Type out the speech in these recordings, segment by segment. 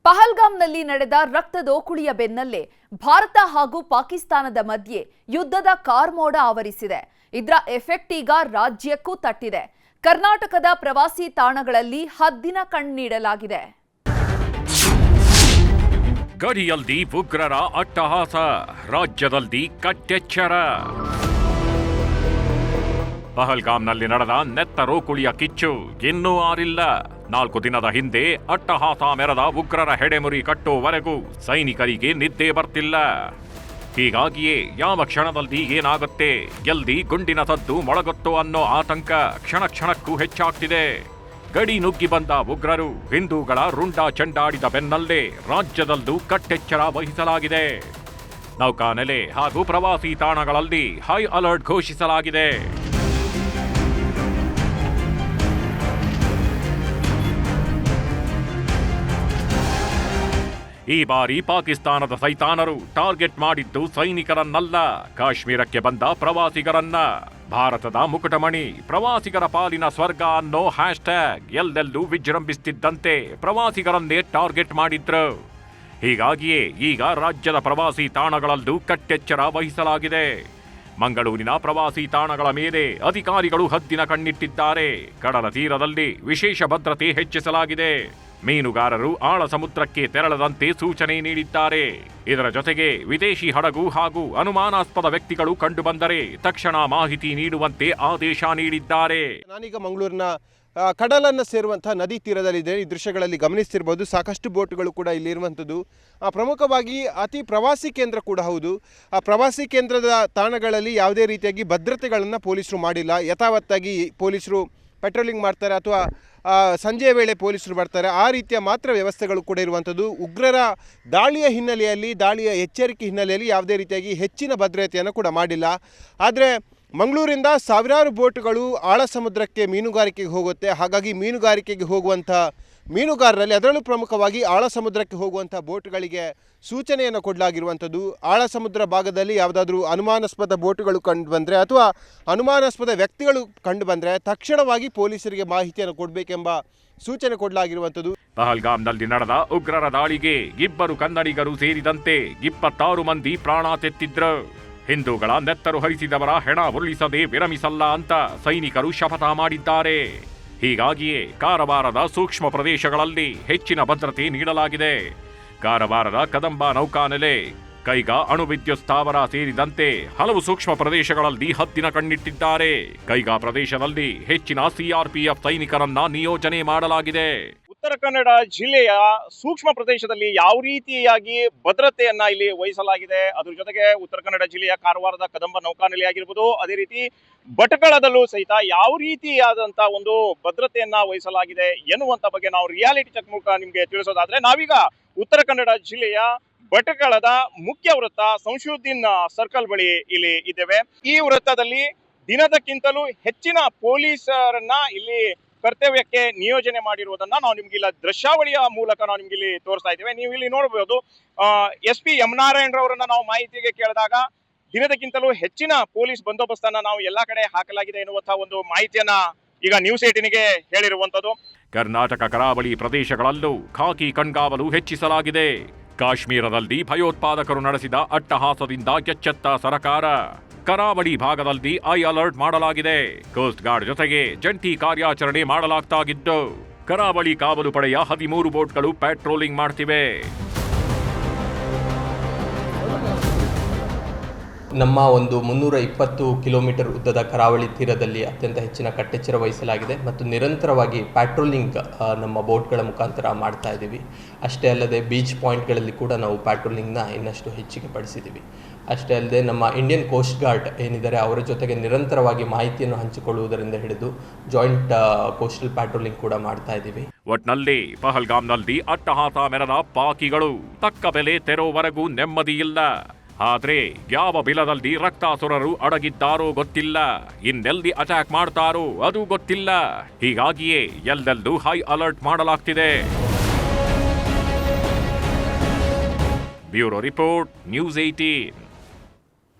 ಪಹಲ್ಗಾಮ್ನಲ್ಲಿ ನಡೆದ ರಕ್ತದೋಕುಳಿಯ ಬೆನ್ನಲ್ಲೇ ಭಾರತ ಹಾಗೂ ಪಾಕಿಸ್ತಾನದ ಮಧ್ಯೆ ಯುದ್ಧದ ಕಾರ್ಮೋಡ ಆವರಿಸಿದೆ. ಇದರ ಎಫೆಕ್ಟ್ ಈಗ ರಾಜ್ಯಕ್ಕೂ ತಟ್ಟಿದೆ. ಕರ್ನಾಟಕದ ಪ್ರವಾಸಿ ತಾಣಗಳಲ್ಲಿ ಹದ್ದಿನ ಕಣ್ಣೀಡಲಾಗಿದೆ. ಗಡಿಯಲ್ಲಿ ಉಗ್ರರ ಅಟ್ಟಹಾಸ, ರಾಜ್ಯದಲ್ಲಿ ಕಟ್ಟೆಚ್ಚರ. ಪಹಲ್ಗಾಮ್ನಲ್ಲಿ ನಡೆದ ನೆತ್ತರೋಕುಳಿಯ ಕಿಚ್ಚು ಇನ್ನೂ ಆರಿಲ್ಲ. 4 ದಿನದ ಹಿಂದೆ ಅಟ್ಟಹಾಸ ಮೆರೆದ ಉಗ್ರರ ಹೆಡೆಮುರಿ ಕಟ್ಟುವವರೆಗೂ ಸೈನಿಕರಿಗೆ ನಿದ್ದೆ ಬರ್ತಿಲ್ಲ. ಹೀಗಾಗಿಯೇ ಯಾವ ಕ್ಷಣದಲ್ಲಿ ಏನಾಗುತ್ತೆ, ಎಲ್ಲಿ ಗುಂಡಿನ ಸದ್ದು ಮೊಳಗುತ್ತೋ ಅನ್ನೋ ಆತಂಕ ಕ್ಷಣ ಕ್ಷಣಕ್ಕೂ ಹೆಚ್ಚಾಗ್ತಿದೆ. ಗಡಿ ನುಗ್ಗಿ ಬಂದ ಉಗ್ರರು ಹಿಂದೂಗಳ ರುಂಡ ಚೆಂಡಾಡಿದ ಬೆನ್ನಲ್ಲೇ ರಾಜ್ಯದಲ್ಲೂ ಕಟ್ಟೆಚ್ಚರ ವಹಿಸಲಾಗಿದೆ. ನೌಕಾನೆಲೆ ಹಾಗೂ ಪ್ರವಾಸಿ ತಾಣಗಳಲ್ಲಿ ಹೈ ಅಲರ್ಟ್ ಘೋಷಿಸಲಾಗಿದೆ. ಈ ಬಾರಿ ಪಾಕಿಸ್ತಾನದ ಸೈತಾನರು ಟಾರ್ಗೆಟ್ ಮಾಡಿದ್ದು ಸೈನಿಕರನ್ನಲ್ಲ, ಕಾಶ್ಮೀರಕ್ಕೆ ಬಂದ ಪ್ರವಾಸಿಗರನ್ನ. ಭಾರತದ ಮುಕುಟಮಣಿ, ಪ್ರವಾಸಿಗರ ಪಾಲಿನ ಸ್ವರ್ಗ ಅನ್ನೋ ಹ್ಯಾಶ್ಟ್ಯಾಗ್ ಎಲ್ಲೆಲ್ಲೂ ವಿಜೃಂಭಿಸುತ್ತಿದ್ದಂತೆ ಪ್ರವಾಸಿಗರನ್ನೇ ಟಾರ್ಗೆಟ್ ಮಾಡಿದ್ರು. ಹೀಗಾಗಿಯೇ ಈಗ ರಾಜ್ಯದ ಪ್ರವಾಸಿ ತಾಣಗಳಲ್ಲೂ ಕಟ್ಟೆಚ್ಚರ ವಹಿಸಲಾಗಿದೆ. ಮಂಗಳೂರಿನ ಪ್ರವಾಸಿ ತಾಣಗಳ ಮೇಲೆ ಅಧಿಕಾರಿಗಳು ಹದ್ದಿನ ಕಣ್ಣಿಟ್ಟಿದ್ದಾರೆ. ಕಡಲ ತೀರದಲ್ಲಿ ವಿಶೇಷ ಭದ್ರತೆ ಹೆಚ್ಚಿಸಲಾಗಿದೆ. ಮೀನುಗಾರರು ಆಳ ಸಮುದ್ರಕ್ಕೆ ತೆರಳದಂತೆ ಸೂಚನೆ ನೀಡಿದ್ದಾರೆ. ಇದರ ಜೊತೆಗೆ ವಿದೇಶಿ ಹಡಗು ಹಾಗೂ ಅನುಮಾನಾಸ್ಪದ ವ್ಯಕ್ತಿಗಳು ಕಂಡುಬಂದರೆ ತಕ್ಷಣ ಮಾಹಿತಿ ನೀಡುವಂತೆ ಆದೇಶ ನೀಡಿದ್ದಾರೆ. ನಾನೀಗ ಮಂಗಳೂರಿನ ಕಡಲನ್ನು ಸೇರುವಂತಹ ನದಿ ತೀರದಲ್ಲಿದೆ. ಈ ದೃಶ್ಯಗಳಲ್ಲಿ ಗಮನಿಸ್ತಿರ್ಬೋದು, ಸಾಕಷ್ಟು ಬೋಟ್ಗಳು ಕೂಡ ಇಲ್ಲಿರುವಂಥದ್ದು. ಪ್ರಮುಖವಾಗಿ ಅತಿ ಪ್ರವಾಸಿ ಕೇಂದ್ರ ಕೂಡ ಹೌದು. ಆ ಪ್ರವಾಸಿ ಕೇಂದ್ರದ ತಾಣಗಳಲ್ಲಿ ಯಾವುದೇ ರೀತಿಯಾಗಿ ಭದ್ರತೆಗಳನ್ನು ಪೊಲೀಸರು ಮಾಡಿಲ್ಲ. ಯಥಾವತ್ತಾಗಿ ಪೊಲೀಸರು ಪೆಟ್ರೋಲಿಂಗ್ ಮಾಡ್ತಾರೆ ಅಥವಾ ಸಂಜೆಯ ವೇಳೆ ಪೊಲೀಸರು ಬರ್ತಾರೆ. ಆ ರೀತಿಯ ಮಾತ್ರ ವ್ಯವಸ್ಥೆಗಳು ಕೂಡ ಇರುವಂಥದ್ದು. ಉಗ್ರರ ದಾಳಿಯ ಹಿನ್ನೆಲೆಯಲ್ಲಿ, ದಾಳಿಯ ಎಚ್ಚರಿಕೆ ಹಿನ್ನೆಲೆಯಲ್ಲಿ ಯಾವುದೇ ರೀತಿಯಾಗಿ ಹೆಚ್ಚಿನ ಭದ್ರತೆಯನ್ನು ಕೂಡ ಮಾಡಿಲ್ಲ. ಆದರೆ ಮಂಗಳೂರಿಂದ ಸಾವಿರಾರು ಬೋಟ್ಗಳು ಆಳ ಸಮುದ್ರಕ್ಕೆ ಮೀನುಗಾರಿಕೆಗೆ ಹೋಗುತ್ತೆ. ಹಾಗಾಗಿ ಮೀನುಗಾರಿಕೆಗೆ ಹೋಗುವಂಥ ಮೀನುಗಾರರಲ್ಲಿ, ಅದರಲ್ಲೂ ಪ್ರಮುಖವಾಗಿ ಆಳ ಸಮುದ್ರಕ್ಕೆ ಹೋಗುವಂಥ ಬೋಟ್ಗಳಿಗೆ ಸೂಚನೆಯನ್ನು ಕೊಡಲಾಗಿರುವಂಥದ್ದು. ಆಳ ಸಮುದ್ರ ಭಾಗದಲ್ಲಿ ಯಾವುದಾದ್ರೂ ಅನುಮಾನಾಸ್ಪದ ಬೋಟುಗಳು ಕಂಡು ಬಂದರೆ ಅಥವಾ ಅನುಮಾನಾಸ್ಪದ ವ್ಯಕ್ತಿಗಳು ಕಂಡು ಬಂದರೆ ತಕ್ಷಣವಾಗಿ ಪೊಲೀಸರಿಗೆ ಮಾಹಿತಿಯನ್ನು ಕೊಡಬೇಕೆಂಬ ಸೂಚನೆ ಕೊಡಲಾಗಿರುವಂಥದ್ದು. ಪಹಲ್ಗಾಮ್ನಲ್ಲಿ ನಡೆದ ಉಗ್ರರ ದಾಳಿಗೆ 2 ಕನ್ನಡಿಗರು ಸೇರಿದಂತೆ 26 ಮಂದಿ ಪ್ರಾಣ ತೆತ್ತಿದ್ರು. ಹಿಂದೂಗಳ ನೆತ್ತರು ಹರಿಸಿದವರ ಹೆಣ ಉರುಳಿಸದೆ ವಿರಮಿಸಲ್ಲ ಅಂತ ಸೈನಿಕರು ಶಪಥ ಮಾಡಿದ್ದಾರೆ. ಹೀಗಾಗಿಯೇ ಕಾರವಾರದ ಸೂಕ್ಷ್ಮ ಪ್ರದೇಶಗಳಲ್ಲಿ ಹೆಚ್ಚಿನ ಭದ್ರತೆ ನೀಡಲಾಗಿದೆ. ಕಾರವಾರದ ಕದಂಬ ನೌಕಾನೆಲೆ, ಕೈಗಾ ಅಣುವಿದ್ಯುತ್ ಸ್ಥಾವರ ಸೇರಿದಂತೆ ಹಲವು ಸೂಕ್ಷ್ಮ ಪ್ರದೇಶಗಳಲ್ಲಿ ಹದ್ದಿನ ಕಣ್ಣಿಟ್ಟಿದ್ದಾರೆ. ಕೈಗಾ ಪ್ರದೇಶದಲ್ಲಿ ಹೆಚ್ಚಿನ ಸಿಆರ್ಪಿಎಫ್ ಸೈನಿಕರನ್ನ ನಿಯೋಜನೆ ಮಾಡಲಾಗಿದೆ. ಉತ್ತರ ಕನ್ನಡ ಜಿಲ್ಲೆಯ ಸೂಕ್ಷ್ಮ ಪ್ರದೇಶದಲ್ಲಿ ಯಾವ ರೀತಿಯಾಗಿ ಭದ್ರತೆಯನ್ನ ಇಲ್ಲಿ ವಹಿಸಲಾಗಿದೆ, ಅದ್ರ ಜೊತೆಗೆ ಉತ್ತರ ಕನ್ನಡ ಜಿಲ್ಲೆಯ ಕಾರವಾರದ ಕದಂಬ ನೌಕಾನೆಲೆ ಆಗಿರ್ಬೋದು, ಅದೇ ರೀತಿ ಭಟ್ಕಳದಲ್ಲೂ ಸಹಿತ ಯಾವ ರೀತಿಯಾದಂತ ಒಂದು ಭದ್ರತೆಯನ್ನ ವಹಿಸಲಾಗಿದೆ ಎನ್ನುವಂತ ಬಗ್ಗೆ ನಾವು ರಿಯಾಲಿಟಿ ಚೆಕ್ ಮೂಲಕ ನಿಮ್ಗೆ ತಿಳಿಸೋದಾದ್ರೆ, ನಾವೀಗ ಉತ್ತರ ಕನ್ನಡ ಜಿಲ್ಲೆಯ ಭಟ್ಕಳದ ಮುಖ್ಯ ವೃತ್ತ ಸಂಶುದ್ದೀನ್ ಸರ್ಕಲ್ ಬಳಿ ಇಲ್ಲಿ ಇದ್ದೇವೆ. ಈ ವೃತ್ತದಲ್ಲಿ ದಿನದಕ್ಕಿಂತಲೂ ಹೆಚ್ಚಿನ ಪೊಲೀಸರನ್ನ ಇಲ್ಲಿ ಕರ್ತವ್ಯಕ್ಕೆ ನಿಯೋಜನೆ ಮಾಡಿರುವುದನ್ನ ನಾವು ನಿಮ್ಗೆ ಇಲ್ಲ ದೃಶ್ಯಾವಳಿಯ ಮೂಲಕ ನಾವು ನಿಮ್ಗೆ ಇಲ್ಲಿ ತೋರಿಸ್ತಾ ಇದ್ದೇವೆ. ನೀವು ಇಲ್ಲಿ ನೋಡಬಹುದು, SP ಎಂ ನಾರಾಯಣ್ ರವರನ್ನ ನಾವು ಮಾಹಿತಿಗೆ ಕೇಳಿದಾಗ ದಿನದಕ್ಕಿಂತಲೂ ಹೆಚ್ಚಿನ ಪೊಲೀಸ್ ಬಂದೋಬಸ್ತನ್ನ ನಾವು ಎಲ್ಲಾ ಕಡೆ ಹಾಕಲಾಗಿದೆ ಎನ್ನುವಂತಹ ಒಂದು ಮಾಹಿತಿಯನ್ನ ಈಗ ನ್ಯೂಸ್ 18ಗೆ ಹೇಳಿರುವಂತದ್ದು. ಕರ್ನಾಟಕ ಕರಾವಳಿ ಪ್ರದೇಶಗಳಲ್ಲೂ ಖಾಕಿ ಕಣ್ಗಾವಲು ಹೆಚ್ಚಿಸಲಾಗಿದೆ. ಕಾಶ್ಮೀರದಲ್ಲಿ ಭಯೋತ್ಪಾದಕರು ನಡೆಸಿದ ಅಟ್ಟಹಾಸದಿಂದ ಎಚ್ಚೆತ್ತ ಸರ್ಕಾರ. ಕರಾವಳಿ ಭಾಗದಲ್ಲಿ ಐ ಅಲರ್ಟ್ ಮಾಡಲಾಗಿದೆ. ಕೋಸ್ಟ್ ಗಾರ್ಡ್ ಜೊತೆಗೆ ಜಂಟಿ ಕಾರ್ಯಾಚರಣೆ ಮಾಡಲಾಗ್ತಾಗಿದ್ದು ಕರಾವಳಿ ಕಾವಲು ಪಡೆಯ 13 ಬೋಟ್ಗಳು ಪೆಟ್ರೋಲಿಂಗ್ ಮಾಡ್ತಿವೆ. ನಮ್ಮ ಒಂದು 320 ಕಿಲೋಮೀಟರ್ ಉದ್ದದ ಕರಾವಳಿ ತೀರದಲ್ಲಿ ಅತ್ಯಂತ ಹೆಚ್ಚಿನ ಕಟ್ಟೆಚ್ಚರ ವಹಿಸಲಾಗಿದೆ ಮತ್ತು ನಿರಂತರವಾಗಿ ಪ್ಯಾಟ್ರೋಲಿಂಗ್ ನಮ್ಮ ಬೋಟ್ಗಳ ಮುಖಾಂತರ ಮಾಡ್ತಾ ಇದ್ದೀವಿ. ಅಷ್ಟೇ ಅಲ್ಲದೆ ಬೀಚ್ ಪಾಯಿಂಟ್ಗಳಲ್ಲಿ ಕೂಡ ನಾವು ಪ್ಯಾಟ್ರೋಲಿಂಗ್ನ ಇನ್ನಷ್ಟು ಹೆಚ್ಚಿಗೆ ಪಡಿಸಿದ್ದೀವಿ. ಅಷ್ಟೇ ಅಲ್ಲದೆ ನಮ್ಮ ಇಂಡಿಯನ್ ಕೋಸ್ಟ್ ಗಾರ್ಡ್ ಏನಿದ್ದಾರೆ ಅವರ ಜೊತೆಗೆ ನಿರಂತರವಾಗಿ ಮಾಹಿತಿಯನ್ನು ಹಂಚಿಕೊಳ್ಳುವುದರಿಂದ ಹಿಡಿದು ಜಾಯಿಂಟ್ ಕೋಸ್ಟಲ್ ಪ್ಯಾಟ್ರೋಲಿಂಗ್ ಕೂಡ ಮಾಡ್ತಾ ಇದ್ದೀವಿ. ಒಟ್ನಲ್ಲಿ ಪಹಲ್ಗಾಮ್ನಲ್ಲಿ ಅಟ್ಟಹಾಸ ಮೆರೆದ ಪಾಕಿಗಳು ತಕ್ಕ ಬೆಲೆ ತೆರೋವರೆಗೂ ನೆಮ್ಮದಿಯಿಲ್ಲ. ಆದ್ರೆ ಯಾವ ಬಿಲದಲ್ಲಿ ರಕ್ತಾಸುರರು ಅಡಗಿದ್ದಾರೋ ಗೊತ್ತಿಲ್ಲ, ಇನ್ನೆಲ್ಲಿ ಅಟ್ಯಾಕ್ ಮಾಡ್ತಾರೋ ಅದು ಗೊತ್ತಿಲ್ಲ. ಹೀಗಾಗಿಯೇ ಎಲ್ಲೆಲ್ಲೂ ಹೈ ಅಲರ್ಟ್ ಮಾಡಲಾಗ್ತಿದೆ. Bureau report, news 18.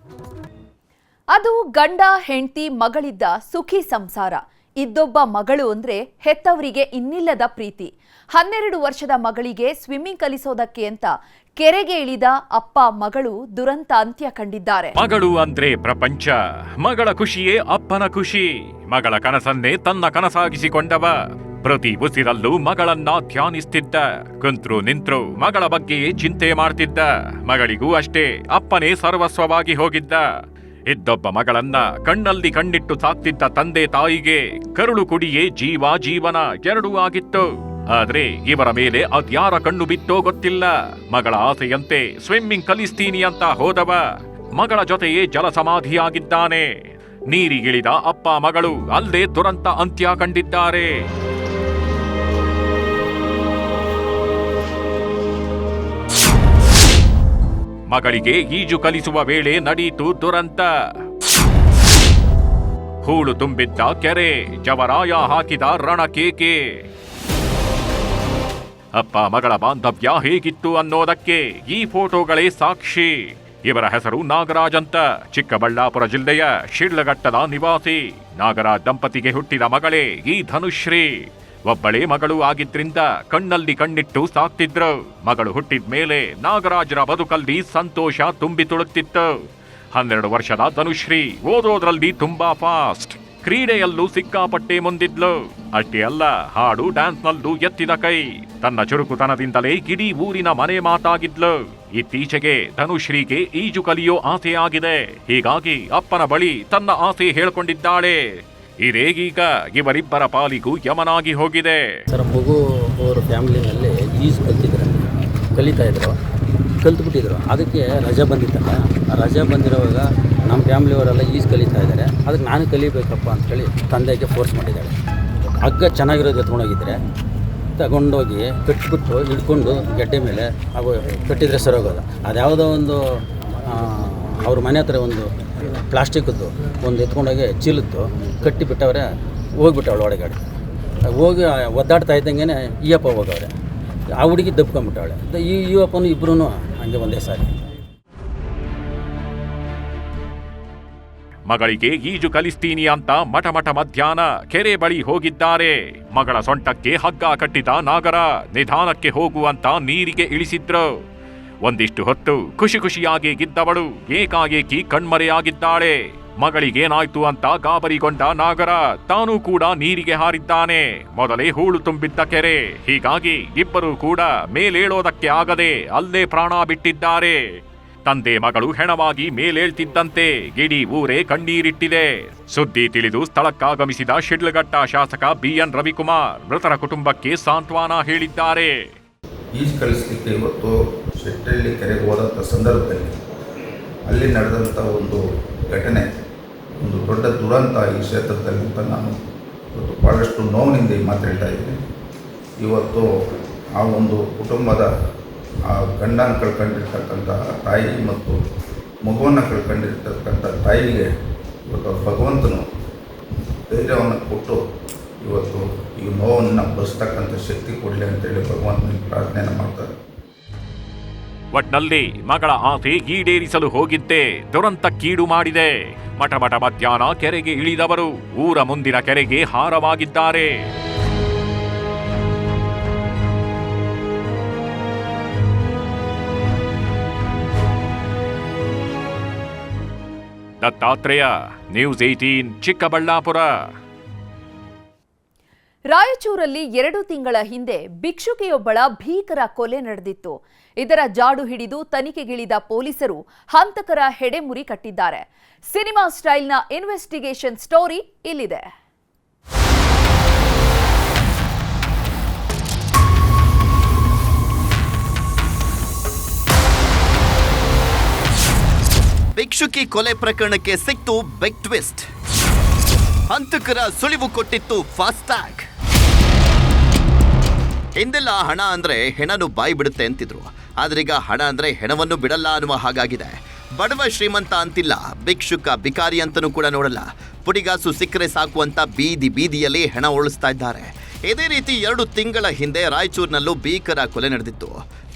ಅದು ಗಂಡ ಹೆಂಡತಿ ಮಗಳಿದ್ದ ಸುಖಿ ಸಂಸಾರ. ಇದ್ದೊಬ್ಬ ಮಗಳು ಅಂದ್ರೆ ಹೆತ್ತವರಿಗೆ ಇನ್ನಿಲ್ಲದ ಪ್ರೀತಿ. 12 ವರ್ಷದ ಮಗಳಿಗೆ ಸ್ವಿಮ್ಮಿಂಗ್ ಕಲಿಸೋದಕ್ಕೆ ಅಂತ ಕೆರೆಗೆ ಇಳಿದ ಅಪ್ಪ ಮಗಳು ದುರಂತ ಅಂತ್ಯ ಕಂಡಿದ್ದಾರೆ. ಮಗಳು ಅಂದ್ರೆ ಪ್ರಪಂಚ. ಮಗಳ ಖುಷಿಯೇ ಅಪ್ಪನ ಖುಷಿ. ಮಗಳ ಕನಸನ್ನೇ ತನ್ನ ಕನಸಾಗಿಸಿಕೊಂಡವ. ಪ್ರತಿ ಉಸಿರಲ್ಲೂ ಮಗಳನ್ನ ಧ್ಯಾನಿಸ್ತಿದ್ದ. ಕುಂತ್ರು ನಿಂತ್ರು ಮಗಳ ಬಗ್ಗೆಯೇ ಚಿಂತೆ ಮಾಡ್ತಿದ್ದ. ಮಗಳಿಗೂ ಅಷ್ಟೇ ಅಪ್ಪನೇ ಸರ್ವಸ್ವವಾಗಿ ಹೋಗಿದ್ದ. ಇದ್ದೊಬ್ಬ ಮಗಳನ್ನ ಕಣ್ಣಲ್ಲಿ ಕಣ್ಣಿಟ್ಟು ಸಾಕ್ತಿದ್ದ ತಂದೆ ತಾಯಿಗೆ ಕರುಳು ಕುಡಿಯೇ ಜೀವನ ಎರಡೂ ಆಗಿತ್ತು. ಆದ್ರೆ ಇವರ ಮೇಲೆ ಅದ್ಯಾರ ಕಣ್ಣು ಬಿತ್ತೋ ಗೊತ್ತಿಲ್ಲ. ಮಗಳ ಆಸೆಯಂತೆ ಸ್ವಿಮ್ಮಿಂಗ್ ಕಲಿಸ್ತೀನಿ ಅಂತ ಹೋದವ ಮಗಳ ಜೊತೆಯೇ ಜಲಸಮಾಧಿಯಾಗಿದ್ದಾನೆ. ನೀರಿಗಿಳಿದ ಅಪ್ಪ ಮಗಳು ಅಲ್ಲೇ ದುರಂತ ಅಂತ್ಯ ಕಂಡಿದ್ದಾರೆ. ಮಗಳಿಗೆ ಈಜು ಕಲಿಸುವ ವೇಳೆ ನಡೆಯಿತು ದುರಂತ. ಹೂಳು ತುಂಬಿದ್ದ ಕೆರೆ, ಜವರಾಯ ಹಾಕಿದ ರಣಕೇಕೆ. ಅಪ್ಪ ಮಗಳ ಬಾಂಧವ್ಯ ಹೇಗಿತ್ತು ಅನ್ನೋದಕ್ಕೆ ಈ ಫೋಟೋಗಳೇ ಸಾಕ್ಷಿ. ಇವರ ಹೆಸರು ನಾಗರಾಜ್ ಅಂತ. ಚಿಕ್ಕಬಳ್ಳಾಪುರ ಜಿಲ್ಲೆಯ ಶಿಡ್ಲಘಟ್ಟದ ನಿವಾಸಿ. ನಾಗರಾಜ್ ದಂಪತಿಗೆ ಹುಟ್ಟಿದ ಮಗಳೇ ಈ ಧನುಶ್ರೀ. ಒಬ್ಬಳೇ ಮಗಳು ಆಗಿದ್ರಿಂದ ಕಣ್ಣಲ್ಲಿ ಕಣ್ಣಿಟ್ಟು ಸಾಕ್ತಿದ್ರು. ಮಗಳು ಹುಟ್ಟಿದ ಮೇಲೆ ನಾಗರಾಜ್ರ ಬದುಕಲ್ಲಿ ಸಂತೋಷ ತುಂಬಿ ತುಳುಕ್ತಿತ್ತು. 12 ವರ್ಷದ ಧನುಶ್ರೀ ಓದೋದ್ರಲ್ಲಿ ತುಂಬಾ ಫಾಸ್ಟ್. ಕ್ರೀಡೆಯಲ್ಲೂ ಸಿಕ್ಕಾಪಟ್ಟೆ ಮುಂದಿದ್ಲು. ಅಷ್ಟೇ ಅಲ್ಲ, ಹಾಡು ಡ್ಯಾನ್ಸ್ನಲ್ಲೂ ಎತ್ತಿದ ಕೈ. ತನ್ನ ಚುರುಕುತನದಿಂದಲೇ ಇಡೀ ಊರಿನ ಮನೆ ಮಾತಾಗಿದ್ಲು. ಇತ್ತೀಚೆಗೆ ಧನುಶ್ರೀಗೆ ಈಜು ಕಲಿಯೋ ಆಸೆ ಆಗಿದೆ. ಹೀಗಾಗಿ ಅಪ್ಪನ ಬಳಿ ತನ್ನ ಆಸೆ ಹೇಳ್ಕೊಂಡಿದ್ದಾಳೆ. ಇದೇಗೀಗ ಇವರಿಬ್ಬರ ಪಾಲಿಗೂ ಯಮನಾಗಿ ಹೋಗಿದೆ. ಸರ್, ಮಗು ಅವರ ಫ್ಯಾಮಿಲಿನಲ್ಲಿ ಈಜು ಕಲಿತಾ ಇದ್ರು, ಕಲ್ತ್ಬಿಟ್ಟಿದ್ರು. ಅದಕ್ಕೆ ರಜೆ ಬಂದಿತ್ತಲ್ಲ, ಆ ರಜೆ ಬಂದಿರುವಾಗ ನಮ್ಮ ಫ್ಯಾಮಿಲಿಯವರೆಲ್ಲ ಈಜು ಕಲಿತಾ ಇದ್ದಾರೆ. ಅದಕ್ಕೆ ನಾನು ಕಲಿಬೇಕಪ್ಪ ಅಂಥೇಳಿ ತಂದೆಗೆ ಫೋರ್ಸ್ ಮಾಡಿದ್ದಾಳೆ. ಹಗ್ಗ ಚೆನ್ನಾಗಿರೋದು ಎತ್ಕೊಂಡೋಗಿದ್ರೆ ತಗೊಂಡೋಗಿ ಕಟ್ಬಿಟ್ಟು ಹಿಡ್ಕೊಂಡು ಗೆಡ್ಡೆ ಮೇಲೆ ಹಾಗೂ ಕಟ್ಟಿದರೆ ಸರೋಗೋದು. ಅದ್ಯಾವುದೋ ಒಂದು ಅವ್ರ ಮನೆ ಹತ್ರ ಒಂದು ಪ್ಲಾಸ್ಟಿಕ್ಕದ್ದು ಒಂದು ಎತ್ಕೊಂಡೋಗಿ ಚೀಲದ್ದು ಕಟ್ಟಿಬಿಟ್ಟವ್ರೆ. ಹೋಗ್ಬಿಟ್ಟವಳು ಒಳಗಡೆ ಹೋಗಿ ಒದ್ದಾಡ್ತಾ ಇದ್ದಂಗೆ ಈ ಅಪ್ಪ ಹೋಗವ್ರೆ. ಆ ಹುಡುಗಿ ದಬ್ಕೊಂಡ್ಬಿಟ್ಟವಳೆ. ಈ ಅಪ್ಪನೂ ಇಬ್ಬರೂ ಹಂಗೆ ಒಂದೇ ಸಾರಿ. ಮಗಳಿಗೆ ಈಜು ಕಲಿಸ್ತೀನಿ ಅಂತ ಮಠ ಮಧ್ಯಾಹ್ನ ಕೆರೆ ಬಳಿ ಹೋಗಿದ್ದಾರೆ. ಮಗಳ ಸೊಂಟಕ್ಕೆ ಹಗ್ಗ ಕಟ್ಟಿದ ನಾಗರ ನಿಧಾನಕ್ಕೆ ಹೋಗುವಂತ ನೀರಿಗೆ ಇಳಿಸಿದ್ರು. ಒಂದಿಷ್ಟು ಹೊತ್ತು ಖುಷಿಯಾಗಿ ಇದ್ದವಳು ಏಕಾಏಕಿ ಕಣ್ಮರೆಯಾಗಿದ್ದಾಳೆ. ಮಗಳಿಗೇನಾಯ್ತು ಅಂತ ಗಾಬರಿಗೊಂಡ ನಾಗರ ತಾನೂ ಕೂಡ ನೀರಿಗೆ ಹಾರಿದ್ದಾನೆ. ಮೊದಲೇ ಹೂಳು ತುಂಬಿದ್ದ ಕೆರೆ. ಹೀಗಾಗಿ ಇಬ್ಬರೂ ಕೂಡ ಮೇಲೇಳೋದಕ್ಕೆ ಆಗದೆ ಅಲ್ಲೇ ಪ್ರಾಣ ಬಿಟ್ಟಿದ್ದಾರೆ. ತಂದೆ ಮಗಳು ಹೆಣವಾಗಿ ಮೇಲೇಳ್ತಿದ್ದಂತೆ ಇಡೀ ಊರೇ ಕಣ್ಣೀರಿಟ್ಟಿದೆ. ಸುದ್ದಿ ತಿಳಿದು ಸ್ಥಳಕ್ಕಾಗಮಿಸಿದ ಶಿಡ್ಲಘಟ್ಟ ಶಾಸಕ BN ರವಿಕುಮಾರ್ ಮೃತರ ಕುಟುಂಬಕ್ಕೆ ಸಾಂತ್ವನ ಹೇಳಿದ್ದಾರೆ. ಈಜು ಕಲಿಸಲಿಕ್ಕೆ ಇವತ್ತು ಶೆಟ್ಟಳ್ಳಿ ಕೆರೆಗೆ ಹೋದಂಥ ಸಂದರ್ಭದಲ್ಲಿ ಅಲ್ಲಿ ನಡೆದಂಥ ಒಂದು ಘಟನೆ ಒಂದು ದೊಡ್ಡ ದುರಂತ ಈ ಕ್ಷೇತ್ರದಲ್ಲಿ ಅಂತ ನಾನು ಇವತ್ತು ಭಾಳಷ್ಟು ನೋವಿನಿಂದ ಮಾತಾಡ್ತಾ ಇದ್ದೀನಿ. ಇವತ್ತು ಆ ಒಂದು ಕುಟುಂಬದ ಆ ಗಂಡನ ಕಳ್ಕೊಂಡಿರ್ತಕ್ಕಂಥ ತಾಯಿ ಮತ್ತು ಮಗುವನ್ನು ಕಳ್ಕೊಂಡಿರ್ತಕ್ಕಂಥ ತಾಯಿಗೆ ಇವತ್ತು ಭಗವಂತನು ಧೈರ್ಯವನ್ನು ಕೊಟ್ಟು ಇವತ್ತು ಈ ನೋವನ್ನು ಬರೆಸ್ತಕ್ಕಂಥ ಶಕ್ತಿ ಕೊಡಲಿ ಅಂತೇಳಿ ಭಗವಂತನಿಗೆ ಪ್ರಾರ್ಥನೆಯನ್ನು ಮಾಡ್ತಾರೆ. ಒಟ್ನಲ್ಲಿ ಮಗಳ ಆಸೆ ಈಡೇರಿಸಲು ಹೋಗಿದ್ದೆ ದುರಂತಕ್ಕೀಡು ಮಾಡಿದೆ. ಮಠ ಮಧ್ಯಾಹ್ನ ಕೆರೆಗೆ ಇಳಿದವರು ಊರ ಮುಂದಿನ ಕೆರೆಗೆ ಹಾರವಾಗಿದ್ದಾರೆ. ದತ್ತಾತ್ರೇಯ, ನ್ಯೂಸ್ 18 ಚಿಕ್ಕಬಳ್ಳಾಪುರ. ರಾಯಚೂರಲ್ಲಿ 2 ತಿಂಗಳ ಹಿಂದೆ ಭಿಕ್ಷುಕಿಯೊಬ್ಬಳ ಭೀಕರ ಕೊಲೆ ನಡೆದಿತ್ತು. ಇದರ ಜಾಡು ಹಿಡಿದು ತನಿಖೆಗಿಳಿದ ಪೊಲೀಸರು ಹಂತಕರ ಹೆಡೆಮುರಿ ಕಟ್ಟಿದ್ದಾರೆ. ಸಿನಿಮಾ ಸ್ಟೈಲ್ನ ಇನ್ವೆಸ್ಟಿಗೇಷನ್ ಸ್ಟೋರಿ ಇಲ್ಲಿದೆ. ಭಿಕ್ಷುಕಿ ಕೊಲೆ ಪ್ರಕರಣಕ್ಕೆ ಸಿಕ್ತು ಬಿಗ್ ಟ್ವಿಸ್ಟ್. ಹಂತಕರ ಸುಳಿವು ಕೊಟ್ಟಿತ್ತು ಫಾಸ್ಟ್ ಟ್ಯಾಗ್. ಹಿಂದೆಲ್ಲ ಹಣ ಅಂದ್ರೆ ಹೆಣನು ಬಾಯಿ ಬಿಡುತ್ತೆ ಅಂತಿದ್ರು. ಆದ್ರೀಗ ಹಣ ಅಂದ್ರೆ ಹೆಣವನ್ನು ಬಿಡಲ್ಲ ಅನ್ನುವ ಹಾಗಾಗಿದೆ. ಬಡವ ಶ್ರೀಮಂತ ಅಂತಿಲ್ಲ, ಭಿಕ್ಷುಕ ಬಿಕಾರಿ ಅಂತನೂ ಕೂಡ ನೋಡಲ್ಲ. ಪುಡಿಗಾಸು ಸಿಕ್ಕರೆ ಸಾಕು ಅಂತ ಬೀದಿಯಲ್ಲಿ ಹೆಣ ಉಳಿಸ್ತಾ ಇದ್ದಾರೆ. ಇದೇ ರೀತಿ 2 ತಿಂಗಳ ಹಿಂದೆ ರಾಯಚೂರಿನಲ್ಲೂ ಭೀಕರ ಕೊಲೆ ನಡೆದಿತ್ತು.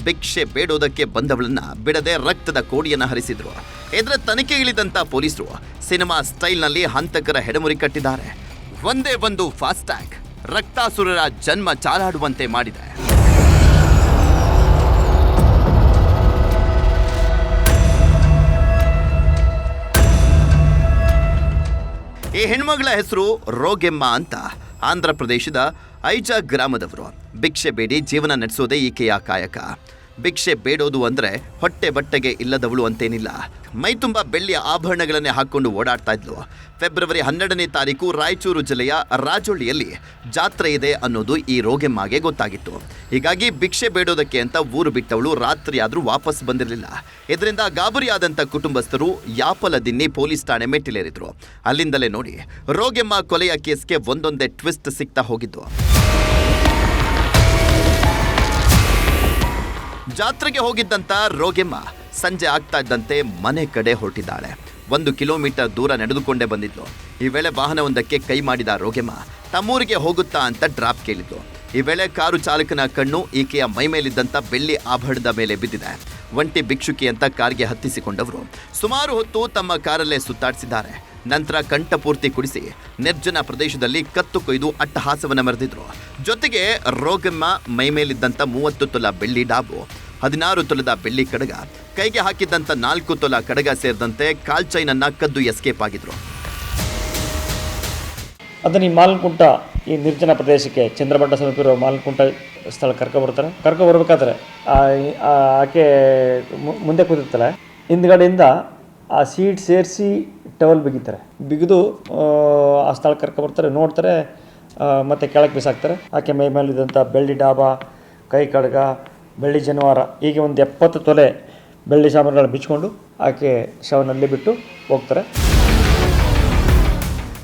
ಭಿಕ್ಷೆ ಬೇಡೋದಕ್ಕೆ ಬಂದವಳನ್ನ ಬಿಡದೆ ರಕ್ತದ ಕೋಡಿಯನ್ನು ಹರಿಸಿದ್ರು. ಇದರ ತನಿಖೆ ಇಳಿದಂತ ಪೊಲೀಸರು ಸಿನಿಮಾ ಸ್ಟೈಲ್ನಲ್ಲಿ ಹಂತಕರ ಹೆಡೆಮುರಿ ಕಟ್ಟಿದ್ದಾರೆ. ಒಂದೇ ಒಂದು ಫಾಸ್ಟ್ಯಾಗ್ ರಕ್ತಾಸುರರ ಜನ್ಮ ಚಾಲಾಡುವಂತೆ ಮಾಡಿದೆ. ಈ ಹೆಣ್ಮಗಳ ಹೆಸರು ರೋಗೆಮ್ಮ ಅಂತ. ಆಂಧ್ರ ಪ್ರದೇಶದ ಐಜಾ ಗ್ರಾಮದವರು. ಭಿಕ್ಷೆ ಬೇಡಿ ಜೀವನ ನಡೆಸೋದೇ ಈಕೆಯ ಕಾಯಕ. ಭಿಕ್ಷೆ ಬೇಡೋದು ಅಂದರೆ ಹೊಟ್ಟೆ ಬಟ್ಟೆಗೆ ಇಲ್ಲದವಳು ಅಂತೇನಿಲ್ಲ. ಮೈತುಂಬ ಬೆಳ್ಳಿಯ ಆಭರಣಗಳನ್ನೇ ಹಾಕ್ಕೊಂಡು ಓಡಾಡ್ತಾ ಇದ್ಲು. ಫೆಬ್ರವರಿ 12ನೇ ತಾರೀಕು ರಾಯಚೂರು ಜಿಲ್ಲೆಯ ರಾಜೊಳ್ಳಿಯಲ್ಲಿ ಜಾತ್ರೆ ಇದೆ ಅನ್ನೋದು ಈ ರೋಗೆಮ್ಮಗೆ ಗೊತ್ತಾಗಿತ್ತು. ಹೀಗಾಗಿ ಭಿಕ್ಷೆ ಬೇಡೋದಕ್ಕೆ ಅಂತ ಊರು ಬಿಟ್ಟವಳು ರಾತ್ರಿ ಆದರೂ ವಾಪಸ್ ಬಂದಿರಲಿಲ್ಲ. ಇದರಿಂದ ಗಾಬರಿಯಾದಂಥ ಕುಟುಂಬಸ್ಥರು ಯಾಪಲದಿನ್ನಿ ಪೊಲೀಸ್ ಠಾಣೆ ಮೆಟ್ಟಿಲೇರಿದ್ರು. ಅಲ್ಲಿಂದಲೇ ನೋಡಿ ರೋಗೆಮ್ಮ ಕೊಲೆಯ ಕೇಸ್ಗೆ ಒಂದೊಂದೇ ಟ್ವಿಸ್ಟ್ ಸಿಗ್ತಾ ಹೋಗಿದ್ದು. ಜಾತ್ರೆಗೆ ಹೋಗಿದ್ದಂಥ ರೋಗೆಮ್ಮ ಸಂಜೆ ಆಗ್ತಾ ಇದ್ದಂತೆ ಮನೆ ಕಡೆ ಹೊರಟಿದ್ದಾಳೆ. 1 ಕಿಲೋಮೀಟರ್ ದೂರ ನಡೆದುಕೊಂಡೇ ಬಂದಿದ್ಲು. ಈ ವೇಳೆ ವಾಹನವೊಂದಕ್ಕೆ ಕೈ ಮಾಡಿದ ರೋಗೆಮ್ಮ ತಮ್ಮೂರಿಗೆ ಹೋಗುತ್ತಾ ಅಂತ ಡ್ರಾಪ್ ಕೇಳಿದ್ಲು. ಈ ವೇಳೆ ಕಾರು ಚಾಲಕನ ಕಣ್ಣು ಈಕೆಯ ಮೈಮೇಲಿದ್ದಂಥ ಬೆಳ್ಳಿ ಆಭರಣದ ಮೇಲೆ ಬಿದ್ದಿದೆ. ಒಂಟಿ ಭಿಕ್ಷುಕಿ ಅಂತ ಕಾರ್ಗೆ ಹತ್ತಿಸಿಕೊಂಡವರು ಸುಮಾರು ಹೊತ್ತು ತಮ್ಮ ಕಾರಲ್ಲೇ ಸುತ್ತಾಡಿಸಿದ್ದಾರೆ. ನಂತರ ಕಂಠಪೂರ್ತಿ ಕುಡಿಸಿ ನಿರ್ಜನ ಪ್ರದೇಶದಲ್ಲಿ ಕತ್ತು ಕೊಯ್ದು ಅಟ್ಟಹಾಸವನ್ನ ಮೆರೆದಿದ್ರು. ಜೊತೆಗೆ ರೋಗೆಮ್ಮ ಮೈಮೇಲಿದ್ದಂಥ 30 ತೊಲ ಬೆಳ್ಳಿ ಡಾಬು, 16 ತೊಲದ ಬೆಳ್ಳಿ ಕಡಗ, ಕೈಗೆ ಹಾಕಿದ್ದಂಥ 4 ತೊಲ ಕಡಗ ಸೇರಿದಂತೆ ಕಾಲ್ ಚೈನ್ ಅನ್ನ ಕದ್ದು ಎಸ್ಕೇಪ್ ಆಗಿದ್ರು. ಅದನ್ನು ಈ ಮಾಲ್ಕುಂಟ, ಈ ನಿರ್ಜನ ಪ್ರದೇಶಕ್ಕೆ ಚಂದ್ರಬಂಡ ಸಮೀಪ ಇರೋ ಮಾಲ್ಕುಂಟ ಸ್ಥಳ ಕರ್ಕೊಬರ್ಬೇಕಾದ್ರೆ ಆಕೆ ಮುಂದೆ ಕೂತಿರ್ತಾಳೆ. ಹಿಂದ್ಗಡೆಯಿಂದ ಆ ಸೀಟ್ ಸೇರಿಸಿ ಟವಲ್ ಬಿಗಿದು ಆ ಸ್ಥಳ ಕರ್ಕೊಬರ್ತಾರೆ. ನೋಡ್ತಾರೆ, ಮತ್ತು ಕೆಳಗೆ ಬಿಸಾಕ್ತಾರೆ. ಆಕೆ ಮೈ ಮೇಲಿದ್ದಂಥ ಬೆಳ್ಳಿ ಡಾಬ, ಕೈ ಕಡಗ, ಬೆಳ್ಳಿ ಜನವಾರ, ಹೀಗೆ ಒಂದು 70 ತೊಲೆ ಬೆಳ್ಳಿ ಸಾಮಾನುಗಳನ್ನ ಬಿಚ್ಕೊಂಡು ಆಕೆ ಶವನಲ್ಲಿ ಬಿಟ್ಟು ಹೋಗ್ತಾರೆ.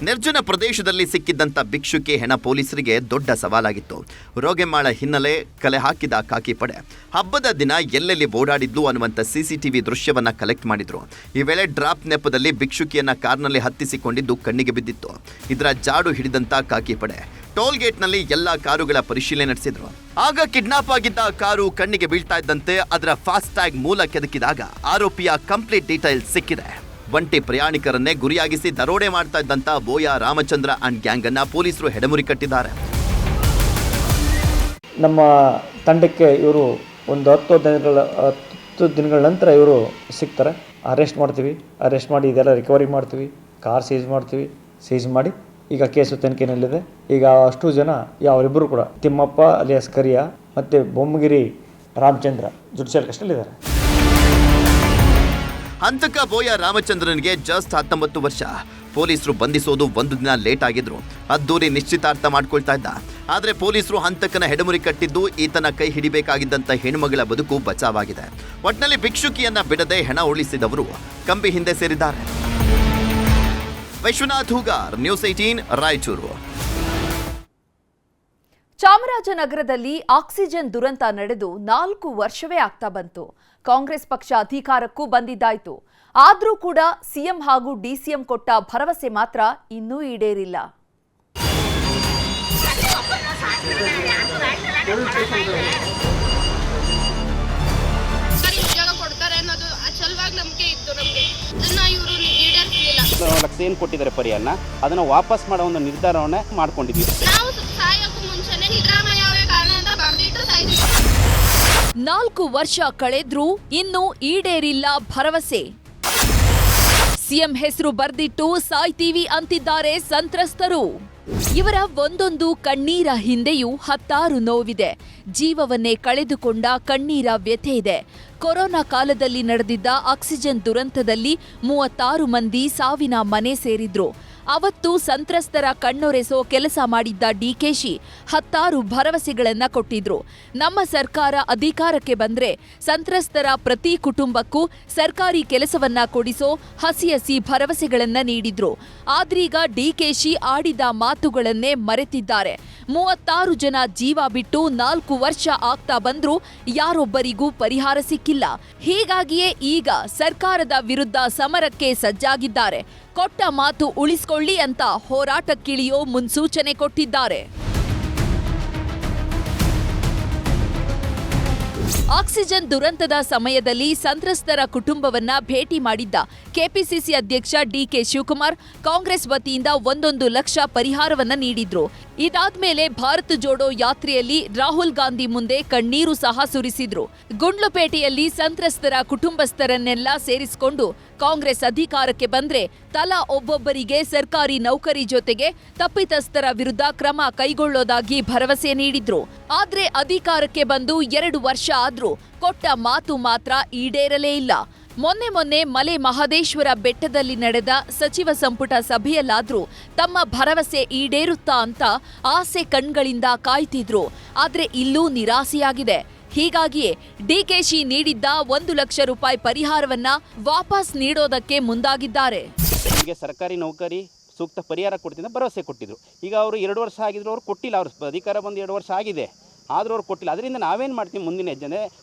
ನಿರ್ಜನ ಪ್ರದೇಶದಲ್ಲಿ ಸಿಕ್ಕಿದ್ದಂಥ ಭಿಕ್ಷುಕಿ ಹೆಣ ಪೊಲೀಸರಿಗೆ ದೊಡ್ಡ ಸವಾಲಾಗಿತ್ತು. ರೋಗೆಮ್ಮಾಳ ಹಿನ್ನೆಲೆ, ಕಲೆ ಹಾಕಿದ ಖಾಕಿ ಪಡೆ, ಹಬ್ಬದ ದಿನ ಎಲ್ಲೆಲ್ಲಿ ಓಡಾಡಿದ್ಲು ಅನ್ನುವಂಥ CCTV ದೃಶ್ಯವನ್ನ ಕಲೆಕ್ಟ್ ಮಾಡಿದ್ರು. ಈ ವೇಳೆ ಡ್ರಾಪ್ ನೆಪದಲ್ಲಿ ಭಿಕ್ಷುಕಿಯನ್ನ ಕಾರ್ನಲ್ಲಿ ಹತ್ತಿಸಿಕೊಂಡಿದ್ದು ಕಣ್ಣಿಗೆ ಬಿದ್ದಿತ್ತು. ಇದರ ಜಾಡು ಹಿಡಿದಂಥ ಖಾಕಿ ಪಡೆ ಟೋಲ್ ಗೇಟ್ನಲ್ಲಿ ಎಲ್ಲ ಕಾರುಗಳ ಪರಿಶೀಲನೆ ನಡೆಸಿದ್ರು. ಆಗ ಕಿಡ್ನಾಪ್ ಆಗಿದ್ದ ಕಾರು ಕಣ್ಣಿಗೆ ಬೀಳ್ತಾ ಇದ್ದಂತೆ ಅದರ ಫಾಸ್ಟ್ಯಾಗ್ ಮೂಲ ಕೆದಕಿದಾಗ ಆರೋಪಿಯ ಕಂಪ್ಲೀಟ್ ಡೀಟೇಲ್ಸ್ ಸಿಕ್ಕಿದೆ. ಒಂಟಿ ಪ್ರಯಾಣಿಕರನ್ನೇ ಗುರಿಯಾಗಿಸಿ ದರೋಡೆ ಮಾಡ್ತಾ ಇದ್ದಂಥ ಬೋಯ ರಾಮಚಂದ್ರ ಅಂಡ್ ಗ್ಯಾಂಗ್ ಅನ್ನ ಪೊಲೀಸರು ಹೆಡಮುರಿ ಕಟ್ಟಿದ್ದಾರೆ. ನಮ್ಮ ತಂಡಕ್ಕೆ ಇವರು ಒಂದು 10 ದಿನಗಳ ನಂತರ ಇವರು ಸಿಗ್ತಾರೆ. ಅರೆಸ್ಟ್ ಮಾಡಿ ಇದೆಲ್ಲ ರಿಕವರಿ ಮಾಡ್ತೀವಿ. ಕಾರ್ ಸೀಸ್ ಮಾಡಿ ಈಗ ಕೇಸು ತನಿಖೆಯಲ್ಲಿದೆ. ಈಗ ಅಷ್ಟು ಜನ ಅವರಿಬ್ಬರು ಕೂಡ ತಿಮ್ಮಪ್ಪ ಅಲಿಯಾಸ್ ಕರಿಯ ಮತ್ತು ಬೊಮ್ಮಗಿರಿ ರಾಮಚಂದ್ರ ಜುಡಿಷಿಯಲ್ ಕಸ್ಟಡಿಯಲ್ಲಿದ್ದಾರೆ. ಹಂತಕ ಬೋಯ ರಾಮಚಂದ್ರನಿಗೆ ಜಸ್ಟ್ 19 ವರ್ಷ. ಪೊಲೀಸರು ಬಂಧಿಸೋದು 1 ದಿನ ಲೇಟ್ ಆಗಿದ್ರು. ಅದ್ದೂರಿ ನಿಶ್ಚಿತಾರ್ಥ ಮಾಡ್ಕೊಳ್ತಾ ಇದ್ದ. ಆದರೆ ಪೊಲೀಸರು ಹಂತಕನ ಹೆಡಮುರಿ ಕಟ್ಟಿದ್ದು ಈತನ ಕೈ ಹಿಡಿಬೇಕಾಗಿದ್ದಂಥ ಹೆಣ್ಮಗಳ ಬದುಕು ಬಚಾವಾಗಿದೆ. ಒಟ್ನಲ್ಲಿ ಭಿಕ್ಷುಕಿಯನ್ನ ಬಿಡದೆ ಹೆಣ ಉಳಿಸಿದವರು ಕಂಬಿ ಹಿಂದೆ ಸೇರಿದ್ದಾರೆ. ವಿಶ್ವನಾಥ್ ಹೂಗಾರ್, ನ್ಯೂಸ್ 18, ರಾಯಚೂರು. ಚಾಮರಾಜನಗರದಲ್ಲಿ ಆಕ್ಸಿಜನ್ ದುರಂತ ನಡೆದು 4 ವರ್ಷವೇ ಆಗ್ತಾ ಬಂತು. ಕಾಂಗ್ರೆಸ್ ಪಕ್ಷ ಅಧಿಕಾರಕ್ಕೂ ಬಂದಿದ್ದಾಯ್ತು. ಆದರೂ ಕೂಡ ಸಿಎಂ ಹಾಗೂ ಡಿಸಿಎಂ ಕೊಟ್ಟ ಭರವಸೆ ಮಾತ್ರ ಇನ್ನೂ ಈಡೇರಿಲ್ಲ. ಏನು ಕೊಟ್ಟಿದ್ದಾರೆ ಪರಿಯನ್ನ, ಅದನ್ನು ವಾಪಸ್ ಮಾಡೋ ಒಂದು ನಿರ್ಧಾರವನ್ನ ಮಾಡ್ಕೊಂಡಿದ್ವಿ. 4 ವರ್ಷ ಕಳೆದ್ರೂ ಇನ್ನೂ ಈಡೇರಿಲ್ಲ ಭರವಸೆ. ಸಿಎಂ ಹೆಸರು ಬರ್ದಿಟ್ಟು ಸಾಯ್ತೀವಿ ಅಂತಿದ್ದಾರೆ ಸಂತ್ರಸ್ತರು. ಇವರ ಒಂದೊಂದು ಕಣ್ಣೀರ ಹಿಂದೆಯೂ 10 ನೋವಿದೆ. ಜೀವವನ್ನೇ ಕಳೆದುಕೊಂಡ ಕಣ್ಣೀರ ವ್ಯಥೆ ಇದೆ. ಕೊರೋನಾ ಕಾಲದಲ್ಲಿ ನಡೆದಿದ್ದ ಆಕ್ಸಿಜನ್ ದುರಂತದಲ್ಲಿ 36 ಮಂದಿ ಸಾವಿನ ಮನೆ ಸೇರಿದ್ರು. ಅವತ್ತು ಸಂತ್ರಸ್ತರ ಕಣ್ಣೊರೆಸೋ ಕೆಲಸ ಮಾಡಿದ್ದ ಡಿಕೆಶಿ 10 ಭರವಸೆಗಳನ್ನ ಕೊಟ್ಟಿದ್ರು. ನಮ್ಮ ಸರ್ಕಾರ ಅಧಿಕಾರಕ್ಕೆ ಬಂದ್ರೆ ಸಂತ್ರಸ್ತರ ಪ್ರತಿ ಕುಟುಂಬಕ್ಕೂ ಸರ್ಕಾರಿ ಕೆಲಸವನ್ನ ಕೊಡಿಸೋ ಹಸಿ ಭರವಸೆಗಳನ್ನ ನೀಡಿದ್ರು. ಆದ್ರೀಗ ಡಿಕೆಶಿ ಆಡಿದ ಮಾತುಗಳನ್ನೇ ಮರೆತಿದ್ದಾರೆ. 36 ಜನ ಜೀವ ಬಿಟ್ಟು 4 ವರ್ಷ ಆಗ್ತಾ ಬಂದ್ರೂ ಯಾರೊಬ್ಬರಿಗೂ ಪರಿಹಾರ ಸಿಕ್ಕಿಲ್ಲ. ಹೀಗಾಗಿಯೇ ಈಗ ಸರ್ಕಾರದ ವಿರುದ್ಧ ಸಮರಕ್ಕೆ ಸಜ್ಜಾಗಿದ್ದಾರೆ. ಕೊಟ್ಟ ಮಾತು ಉಳಿಸಿಕೊಳ್ಳಿ ಅಂತ ಹೋರಾಟಕ್ಕಿಳಿಯೋ ಮುನ್ಸೂಚನೆ ಕೊಟ್ಟಿದ್ದಾರೆ. ಆಕ್ಸಿಜನ್ ದುರಂತದ ಸಮಯದಲ್ಲಿ ಸಂತ್ರಸ್ತರ ಕುಟುಂಬವನ್ನ ಭೇಟಿ ಮಾಡಿದ್ದ ಕೆಪಿಸಿಸಿ ಅಧ್ಯಕ್ಷ ಡಿಕೆ ಶಿವಕುಮಾರ್ ಕಾಂಗ್ರೆಸ್ ವತಿಯಿಂದ 1 ಲಕ್ಷ ಪರಿಹಾರವನ್ನ ನೀಡಿದ್ರು. ಇದಾದ್ಮೇಲೆ ಭಾರತ್ ಜೋಡೋ ಯಾತ್ರೆಯಲ್ಲಿ ರಾಹುಲ್ ಗಾಂಧಿ ಮುಂದೆ ಕಣ್ಣೀರು ಸಹ ಸುರಿಸಿದ್ರು. ಗುಂಡ್ಲುಪೇಟೆಯಲ್ಲಿ ಸಂತ್ರಸ್ತರ ಕುಟುಂಬಸ್ಥರನ್ನೆಲ್ಲ ಸೇರಿಸಿಕೊಂಡು ಕಾಂಗ್ರೆಸ್ ಅಧಿಕಾರಕ್ಕೆ ಬಂದ್ರೆ ತಲಾ ಒಬ್ಬೊಬ್ಬರಿಗೆ ಸರ್ಕಾರಿ ನೌಕರಿ ಜೊತೆಗೆ ತಪ್ಪಿತಸ್ಥರ ವಿರುದ್ಧ ಕ್ರಮ ಕೈಗೊಳ್ಳೋದಾಗಿ ಭರವಸೆ ನೀಡಿದ್ರು. ಆದ್ರೆ ಅಧಿಕಾರಕ್ಕೆ ಬಂದು 2 ವರ್ಷ ಆದ್ರೂ ಕೊಟ್ಟ ಮಾತು ಮಾತ್ರ ಈಡೇರಲೇ ಇಲ್ಲ. ಮೊನ್ನೆ ಮಲೆ ಮಹದೇಶ್ವರ ಬೆಟ್ಟದಲ್ಲಿ ನಡೆದ ಸಚಿವ ಸಂಪುಟ ಸಭೆಯಲ್ಲಾದ್ರೂ ತಮ್ಮ ಭರವಸೆ ಈಡೇರುತ್ತಾ ಅಂತ ಆಸೆ ಕಣ್ಗಳಿಂದ ಕಾಯ್ತಿದ್ರು. ಆದ್ರೆ ಇಲ್ಲೂ ನಿರಾಸೆಯಾಗಿದೆ. ಹೀಗಾಗಿಯೇ ಡಿಕೆಶಿ ನೀಡಿದ್ದ 1 ಲಕ್ಷ ರೂಪಾಯಿ ಪರಿಹಾರವನ್ನ ವಾಪಸ್ ನೀಡೋದಕ್ಕೆ ಮುಂದಾಗಿದ್ದಾರೆ. ನಿಮಗೆ ಸರ್ಕಾರಿ ನೌಕರಿ ಸೂಕ್ತ ಪರಿಹಾರ ಕೊಡ್ತೀನಿ ಭರವಸೆ ಕೊಟ್ಟಿದ್ರು. ಈಗ ಅವರು 2 ವರ್ಷ ಆಗಿದ್ರು, ಅವ್ರು ಕೊಟ್ಟಿಲ್ಲ. ಅವ್ರ ಅಧಿಕಾರ ಬಂದು 2 ವರ್ಷ ಆಗಿದೆ, ಆದರೂ ಅವ್ರು ಕೊಟ್ಟಿಲ್ಲ. ಅದರಿಂದ ನಾವೇನು ಮಾಡ್ತೀವಿ, ಮುಂದಿನ ಹೆಜ್ಜೆ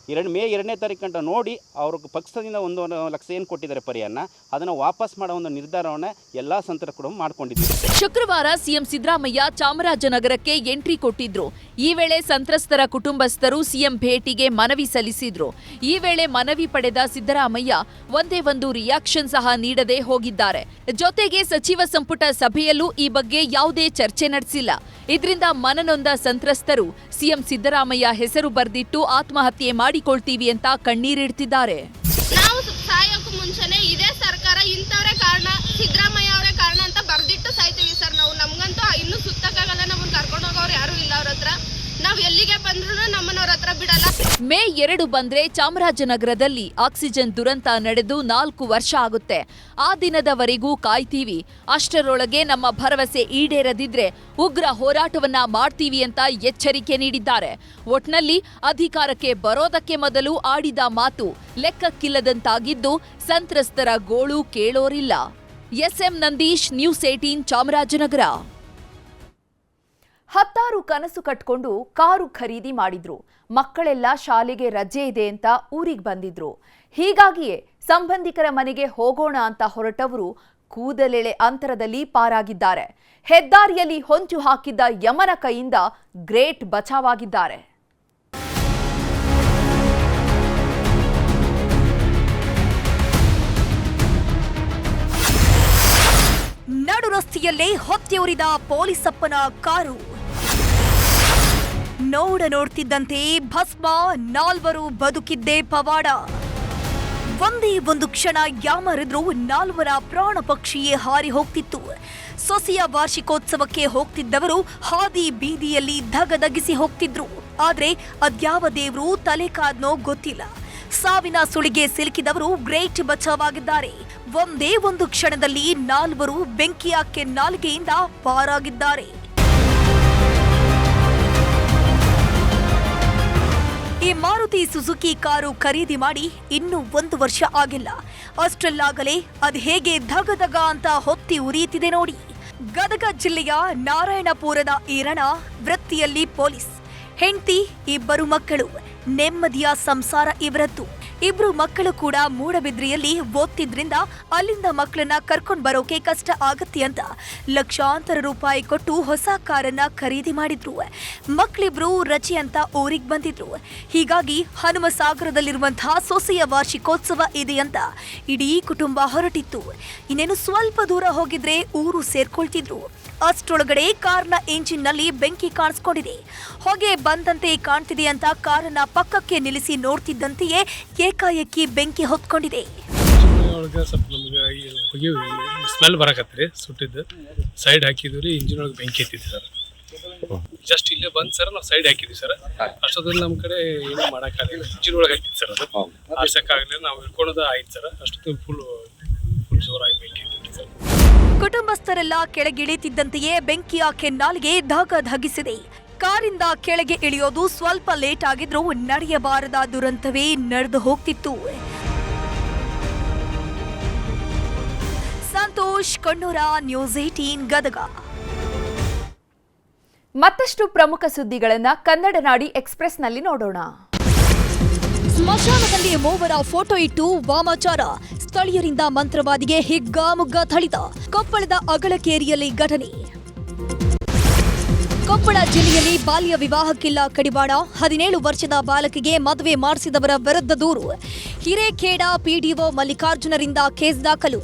ಮೇ 2ನೇ ತಾರೀಕು ಗಂಟ ನೋಡಿ ಅವ್ರ ಪಕ್ಷದಿಂದ 1 ಲಕ್ಷ ಏನು ಕೊಟ್ಟಿದ್ದಾರೆ ಪರಿಹಾರನ, ಅದನ್ನು ವಾಪಸ್ ಮಾಡೋ ಒಂದು ನಿರ್ಧಾರವನ್ನು ಎಲ್ಲ ಸಂತರ ಕೂಡ ಮಾಡ್ಕೊಂಡಿದ್ದೀವಿ. ಶುಕ್ರವಾರ ಸಿಎಂ ಸಿದ್ದರಾಮಯ್ಯ ಚಾಮರಾಜನಗರಕ್ಕೆ ಎಂಟ್ರಿ ಕೊಟ್ಟಿದ್ರು. ಈ ವೇಳೆ ಸಂತ್ರಸ್ತರ ಕುಟುಂಬಸ್ಥರು ಸಿಎಂ ಭೇಟಿಗೆ ಮನವಿ ಸಲ್ಲಿಸಿದ್ರು. ಈ ವೇಳೆ ಮನವಿ ಪಡೆದ ಸಿದ್ದರಾಮಯ್ಯ ಒಂದೇ ಒಂದು ರಿಯಾಕ್ಷನ್ ಸಹ ನೀಡದೆ ಹೋಗಿದ್ದಾರೆ. ಜೊತೆಗೆ ಸಚಿವ ಸಂಪುಟ ಸಭೆಯಲ್ಲೂ ಈ ಬಗ್ಗೆ ಯಾವುದೇ ಚರ್ಚೆ ನಡೆಸಿಲ್ಲ. ಇದರಿಂದ ಮನನೊಂದ ಸಂತ್ರಸ್ತರು ಸಿಎಂ ಸಿದ್ದರಾಮಯ್ಯ ಹೆಸರು ಬರೆದಿಟ್ಟು ಆತ್ಮಹತ್ಯೆ ಮಾಡಿಕೊಳ್ತೀವಿ ಅಂತ ಕಣ್ಣೀರಿಡ್ತಿದ್ದಾರೆ. ನಾವು ಸಾಯೋಕ್ಕೂ ಮುಂಚೆನೆ ಇದೇ ಸರ್ಕಾರ ಇಂಥವರೇ ಕಾರಣ, ಸಿದ್ದರಾಮಯ್ಯ ಅವರೇ ಕಾರಣ ಅಂತ ಬರೆದಿಟ್ಟು ಸಾಯ್ತೀವಿ ಸರ್. ನಮ್ಗಂತೂ ಇನ್ನೂ ಸುತ್ತಕ್ಕಾಗಲ್ಲ, ನಮ್ಮನ್ನು ಕರ್ಕೊಂಡು ಹೋಗೋರು ಯಾರು ಇಲ್ಲ. ಅವ್ರ ಹತ್ರ ನಾವು ಎಲ್ಲಿಗೆ ಬಂದ್ರು ನಮ್ಮನ್ನವ್ರ ಹತ್ರ ಬಿಡಲ್ಲ. ಮೇ 2 ಬಂದ್ರೆ ಚಾಮರಾಜನಗರದಲ್ಲಿ ಆಕ್ಸಿಜನ್ ದುರಂತ ನಡೆದು 4 ವರ್ಷ ಆಗುತ್ತೆ. ಆ ದಿನದವರೆಗೂ ಕಾಯ್ತೀವಿ. ಅಷ್ಟರೊಳಗೆ ನಮ್ಮ ಭರವಸೆ ಈಡೇರದಿದ್ರೆ ಉಗ್ರ ಹೋರಾಟವನ್ನ ಮಾಡ್ತೀವಿ ಅಂತ ಎಚ್ಚರಿಕೆ ನೀಡಿದ್ದಾರೆ. ಒಟ್ನಲ್ಲಿ ಅಧಿಕಾರಕ್ಕೆ ಬರೋದಕ್ಕೆ ಮೊದಲು ಆಡಿದ ಮಾತು ಲೆಕ್ಕಕ್ಕಿಲ್ಲದಂತಾಗಿದ್ದು ಸಂತ್ರಸ್ತರ ಗೋಳು ಕೇಳೋರಿಲ್ಲ. SM Nandish, news 18 Chamarajanagar. 10 ಕನಸು ಕಟ್ಕೊಂಡು ಕಾರು ಖರೀದಿ ಮಾಡಿದ್ರು. ಮಕ್ಕಳೆಲ್ಲ ಶಾಲೆಗೆ ರಜೆ ಇದೆ ಅಂತ ಊರಿಗೆ ಬಂದಿದ್ರು. ಹೀಗಾಗಿಯೇ ಸಂಬಂಧಿಕರ ಮನೆಗೆ ಹೋಗೋಣ ಅಂತ ಹೊರಟವರು ಕೂದಲೆಳೆ ಅಂತರದಲ್ಲಿ ಪಾರಾಗಿದ್ದಾರೆ. ಹೆದ್ದಾರಿಯಲ್ಲಿ ಹೊಂಚು ಹಾಕಿದ್ದ ಯಮನ ಕೈಯಿಂದ ಗ್ರೇಟ್ ಬಚಾವಾಗಿದ್ದಾರೆ. ನಡು ರಸ್ತೆಯಲ್ಲೇ ಹೊತ್ತೆಯುರಿದ ಪೊಲೀಸಪ್ಪನ ಕಾರು. ನೋಡ್ತಿದ್ದಂತೆ ಭಸ್ಮ, 4 ಬದುಕಿದ್ದೇ ಪವಾಡ. ಒಂದೇ ಒಂದು ಕ್ಷಣ ಯಾಮರಿದ್ರು 4 ಪ್ರಾಣ ಪಕ್ಷಿಯೇ ಹಾರಿ ಹೋಗ್ತಿತ್ತು. ಸೊಸೆಯ ವಾರ್ಷಿಕೋತ್ಸವಕ್ಕೆ ಹೋಗ್ತಿದ್ದವರು ಹಾದಿ ಬೀದಿಯಲ್ಲಿ ಧಗಧಗಿಸಿ ಹೋಗ್ತಿದ್ರು. ಆದ್ರೆ ಅದ್ಯಾವ ದೇವ್ರು ತಲೆ ಕಾದ್ನೋ ಗೊತ್ತಿಲ್ಲ. ಸಾವಿನ ಸುಳಿಗೆ ಸಿಲುಕಿದವರು ಗ್ರೇಟ್ ಬಚಾವಾಗಿದ್ದಾರೆ. ಒಂದೇ ಒಂದು ಕ್ಷಣದಲ್ಲಿ 4 ಬೆಂಕಿಯ ಕೆನ್ನಾಲಿಗೆಯಿಂದ ಪಾರಾಗಿದ್ದಾರೆ. ಈ ಮಾರುತಿ ಸುಜುಕಿ ಕಾರು ಖರೀದಿ ಮಾಡಿ ಇನ್ನೂ 1 ವರ್ಷ ಆಗಿಲ್ಲ. ಅಷ್ಟರಲ್ಲಾಗಲೇ ಅದು ಹೇಗೆ ಧಗಧಗ ಅಂತ ಹೊತ್ತಿ ಉರಿಯುತ್ತಿದೆ ನೋಡಿ. ಗದಗ ಜಿಲ್ಲೆಯ ನಾರಾಯಣಪುರದ ಈರಣ, ವೃತ್ತಿಯಲ್ಲಿ ಪೊಲೀಸ್, ಹೆಂಡತಿ, 2 ಮಕ್ಕಳು, ನೆಮ್ಮದಿಯ ಸಂಸಾರ ಇವರದ್ದು. 2 ಮಕ್ಕಳು ಕೂಡ ಮೂಡಬಿದ್ರಿಯಲ್ಲಿ ಓದ್ತಿದ್ರಿಂದ ಅಲ್ಲಿಂದ ಮಕ್ಕಳನ್ನ ಕರ್ಕೊಂಡು ಬರೋಕೆ ಕಷ್ಟ ಆಗತ್ತೆ ಅಂತ ಲಕ್ಷಾಂತರ ರೂಪಾಯಿ ಕೊಟ್ಟು ಹೊಸ ಕಾರನ್ನ ಖರೀದಿ ಮಾಡಿದ್ರು. ಮಕ್ಕಳಿಬ್ರು ರಜೆ ಅಂತ ಊರಿಗೆ ಬಂದಿದ್ರು. ಹೀಗಾಗಿ ಹನುಮಸಾಗರದಲ್ಲಿರುವಂತಹ ಸೊಸೆಯ ವಾರ್ಷಿಕೋತ್ಸವ ಇದೆ ಅಂತ ಇಡೀ ಕುಟುಂಬ ಹೊರಟಿತ್ತು. ಇನ್ನೇನು ಸ್ವಲ್ಪ ದೂರ ಹೋಗಿದ್ರೆ ಊರು ಸೇರ್ಕೊಳ್ತಿದ್ರು. ಅಷ್ಟರೊಳಗಡೆ ಕಾರ್ನ ಇಂಜಿನ್ನಲ್ಲಿ ಬೆಂಕಿ ಕಾಣಿಸ್ಕೊಂಡಿದೆ. ಹೊಗೆ ಬಂದಂತೆ ಕಾಣ್ತಿದೆ ಅಂತ ಕಾರನ್ನ ಪಕ್ಕಕ್ಕೆ ನಿಲ್ಲಿಸಿ ನೋಡ್ತಿದ್ದಂತೆಯೇ ಏಕಾಏಕಿ ಬೆಂಕಿ ಹೊತ್ಕೊಂಡಿದೆ. ಸ್ವಲ್ಪ ನಮ್ಗೆ ಹೊಗೆ ಸ್ಮೆಲ್ ಬರಕತ್ರಿ, ಸುಟ್ಟಿದ್ದು ಸೈಡ್ ಹಾಕಿದ್ವಿ. ಇಂಜಿನ್ ಒಳಗೆ ಬೆಂಕಿ ಎತ್ತಿದ್ವಿ ಸರ್. ಜಸ್ಟ್ ಇಲ್ಲೇ ಬಂದ್ ಸರ್ ನಾವು ಸೈಡ್ ಹಾಕಿದ್ವಿ ಸರ್. ಅಷ್ಟೊತ್ತಲ್ಲಿ ನಮ್ಮ ಕಡೆ ಏನೂ ಮಾಡೋಕ್ಕಾಗಲಿಲ್ಲ. ಇಂಜಿನ್ ಒಳಗೆ ಹಾಕಿತ್ತು ಸರ್, ಅದು ಆಡ್ಸಕ್ಕಾಗಲಿಲ್ಲ. ನಾವು ಹಿಡ್ಕೊಳೋದು ಆಯ್ತು ಸರ್. ಅಷ್ಟೊತ್ತು ಫುಲ್ ಜೋರಾಗಿ ಬೆಂಕಿ ಎತ್ತಿತ್ತು ಸರ್. ಕುಟುಂಬಸ್ಥರೆಲ್ಲ ಕೆಳಗಿಳಿತಿದ್ದಂತೆಯೇ ಬೆಂಕಿಯ ಕೆನ್ನಾಲಿಗೆ ಧಗಿಸಿದೆ. ಕಾರಿಂದ ಕೆಳಗೆ ಇಳಿಯೋದು ಸ್ವಲ್ಪ ಲೇಟ್ ಆಗಿದ್ರೂ ನಡೆಯಬಾರದ ದುರಂತವೇ ನಡೆದು ಹೋಗ್ತಿತ್ತು. ಸಂತೋಷ್, ಕಣ್ಣೂರ, ನ್ಯೂಸ್ 18 ಗದಗ. ಮತ್ತಷ್ಟು ಪ್ರಮುಖ ಸುದ್ದಿಗಳನ್ನ ಕನ್ನಡ ನಾಡಿ ಎಕ್ಸ್‌ಪ್ರೆಸ್‌ನಲ್ಲಿ ನೋಡೋಣ. ಸ್ಮಶಾನದಲ್ಲಿ 3 ಫೋಟೋ ಇಟ್ಟು ವಾಮಾಚಾರ, ಸ್ಥಳೀಯರಿಂದ ಮಂತ್ರವಾದಿಗೆ ಹಿಗ್ಗಾಮುಗ್ಗಾ ಥಳಿತ. ಕೊಪ್ಪಳದ ಅಗಳಕೇರಿಯಲ್ಲಿ ಘಟನೆ. ಕೊಪ್ಪಳ ಜಿಲ್ಲೆಯಲ್ಲಿ ಬಾಲ್ಯ ವಿವಾಹಕ್ಕಿಲ್ಲ ಕಡಿವಾಣ. 17 ವರ್ಷದ ಬಾಲಕಿಗೆ ಮದುವೆ ಮಾಡಿಸಿದವರ ವಿರುದ್ಧ ದೂರು. ಹಿರೇಖೇಡ ಪಿಡಿಒ ಮಲ್ಲಿಕಾರ್ಜುನರಿಂದ ಕೇಸ್ ದಾಖಲು.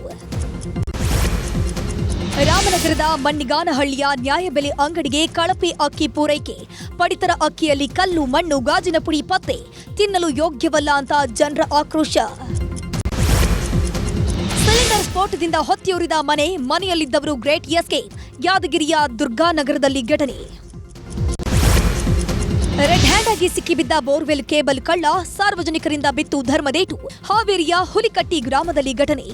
ರಾಮನಗರದ ಮಣ್ಣಿಗಾನಹಳ್ಳಿಯ ನ್ಯಾಯಬೆಲೆ ಅಂಗಡಿಗೆ ಕಳಪೆ ಅಕ್ಕಿ ಪೂರೈಕೆ. ಪಡಿತರ ಅಕ್ಕಿಯಲ್ಲಿ ಕಲ್ಲು, ಮಣ್ಣು, ಗಾಜಿನ ಪುಡಿ ಪತ್ತೆ. ತಿನ್ನಲು ಯೋಗ್ಯವಲ್ಲ ಅಂತ ಜನರ ಆಕ್ರೋಶ. ಸಿಲಿಂಡರ್ ಸ್ಫೋಟದಿಂದ ಹೊತ್ತಿಯುರಿದ ಮನೆಯಲ್ಲಿದ್ದವರು ಗ್ರೇಟ್ ಎಸ್ಕೇಪ್. ಯಾದಗಿರಿಯ ದುರ್ಗಾನಗರದಲ್ಲಿ ಘಟನೆ. ರೆಡ್ ಹ್ಯಾಂಡ್ ಆಗಿ ಸಿಕ್ಕಿಬಿದ್ದ ಬೋರ್ವೆಲ್ ಕೇಬಲ್ ಕಳ್ಳ. ಸಾರ್ವಜನಿಕರಿಂದ ಬಿತ್ತು ಧರ್ಮದೇಟು. ಹಾವೇರಿಯ ಹುಲಿಕಟ್ಟಿ ಗ್ರಾಮದಲ್ಲಿ ಘಟನೆ.